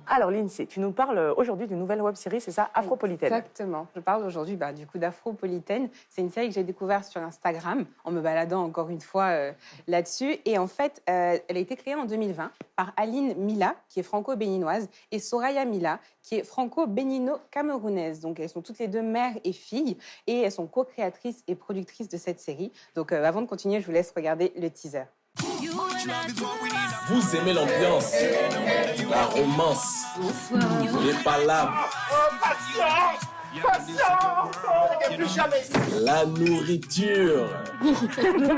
Alors, Lindsay, tu nous parles aujourd'hui d'une nouvelle web-série, c'est ça, Afropolitaine. Exactement. Je parle aujourd'hui du coup d'Afropolitaine. C'est une série que j'ai découverte sur Instagram en me baladant encore une fois là-dessus. Et en fait, elle a été créée en 2020 par Aline Mila, qui est franco-béninoise, et Soraya Mila, qui est franco-bénino-camerounaise. Donc, elles sont toutes les deux mères et filles et elles sont co-créatrices et productrices de cette série. Donc, avant de continuer, je vous laisse regarder le teaser. Vous aimez l'ambiance, la romance, les palabres, la nourriture,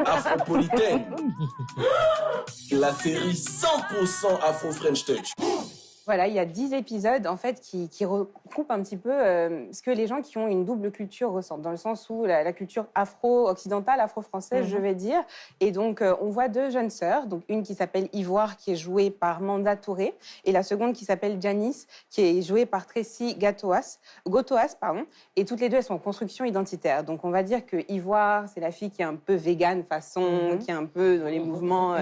afropolitaine, la série 100% Afro-French Touch. Voilà, il y a 10 épisodes en fait qui recoupent un petit peu ce que les gens qui ont une double culture ressentent, dans le sens où la culture afro-occidentale, afro-française, je vais dire. Et donc, on voit deux jeunes sœurs, donc une qui s'appelle Ivoire, qui est jouée par Touré, et la seconde qui s'appelle Janice, qui est jouée par Tracy Gotoas. Et toutes les deux, elles sont en construction identitaire. Donc, on va dire que Ivoire, c'est la fille qui est un peu végane façon, qui est un peu dans les mouvements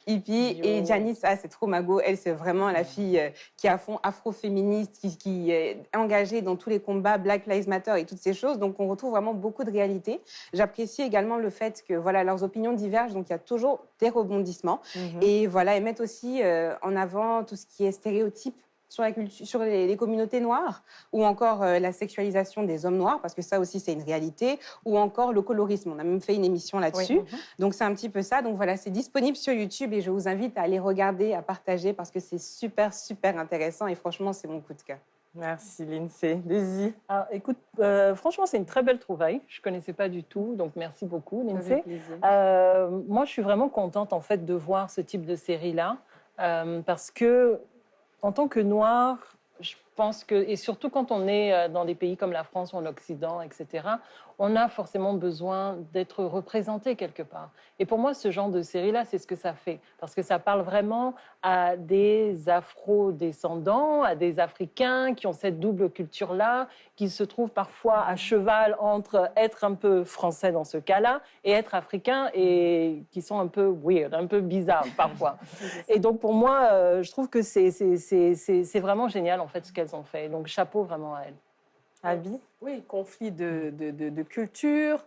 hippie. Et Janice, c'est trop mago. Elle, c'est vraiment la fille qui est à fond afro-féministe, qui est engagée dans tous les combats Black Lives Matter et toutes ces choses. Donc, on retrouve vraiment beaucoup de réalité. J'apprécie également le fait que voilà, leurs opinions divergent, donc il y a toujours des rebondissements. Et voilà, elles mettent aussi en avant tout ce qui est stéréotype sur la culture, sur les communautés noires, ou encore la sexualisation des hommes noirs, parce que ça aussi, c'est une réalité, ou encore le colorisme. On a même fait une émission là-dessus. Donc, c'est un petit peu ça. Donc, voilà, c'est disponible sur YouTube et je vous invite à aller regarder, à partager, parce que c'est super, super intéressant et franchement, c'est mon coup de cœur. Merci, Lindsay. Daisy. Ah, écoute, franchement, c'est une très belle trouvaille. Je ne connaissais pas du tout, donc merci beaucoup, Lindsay. Moi, je suis vraiment contente, en fait, de voir ce type de série-là, parce que en tant que Noire, je pense que, et surtout quand on est dans des pays comme la France ou en Occident, etc., on a forcément besoin d'être représenté quelque part. Et pour moi, ce genre de série-là, c'est ce que ça fait. Parce que ça parle vraiment à des Afro-descendants, à des Africains qui ont cette double culture-là, qui se trouvent parfois à cheval entre être un peu français dans ce cas-là et être africain et qui sont un peu weird, un peu bizarres parfois. Et donc pour moi, je trouve que c'est vraiment génial en fait ce qu'elles ont fait. Donc chapeau vraiment à elles. Abby? Oui, conflit de culture,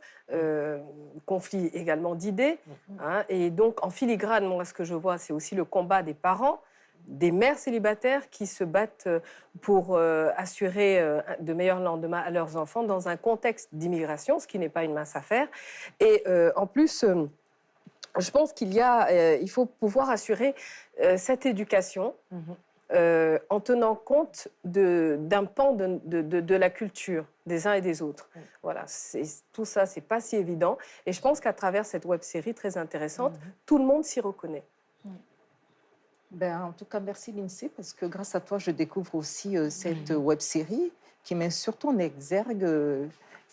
conflit également d'idées. Hein, et donc, en filigrane, moi, ce que je vois, c'est aussi le combat des parents, des mères célibataires qui se battent pour assurer de meilleurs lendemains à leurs enfants dans un contexte d'immigration, ce qui n'est pas une mince affaire. Et en plus, je pense il faut pouvoir assurer cette éducation. En tenant compte d'un pan de la culture des uns et des autres. Voilà, tout ça, c'est pas si évident. Et je pense qu'à travers cette web-série très intéressante, tout le monde s'y reconnaît. En tout cas, merci Lindsay, parce que grâce à toi, je découvre aussi cette web-série qui met surtout en exergue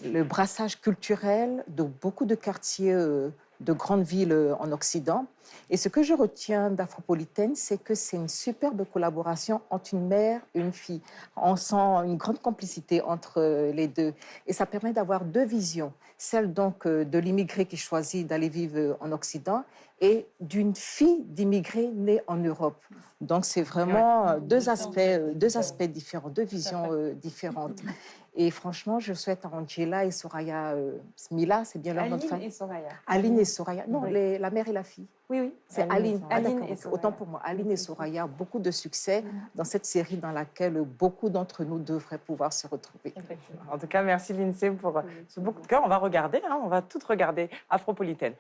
le brassage culturel de beaucoup de quartiers de grandes villes en Occident. Et ce que je retiens d'Afropolitaine, c'est que c'est une superbe collaboration entre une mère et une fille. On sent une grande complicité entre les deux. Et ça permet d'avoir deux visions. Celle donc de l'immigré qui choisit d'aller vivre en Occident et d'une fille d'immigré née en Europe. Donc c'est vraiment deux aspects différents, deux visions différentes. Et franchement, je souhaite à Angela et Soraya Mila, c'est bien leur nom de famille. Aline et Soraya. Non, la mère et la fille. Oui. C'est Aline. Aline et Soraya. Autant pour moi. Aline et Soraya, beaucoup de succès dans cette série dans laquelle beaucoup d'entre nous devraient pouvoir se retrouver. En tout cas, merci Lindsay pour ce beau coup de cœur. On va regarder, on va tout regarder Afropolitaine.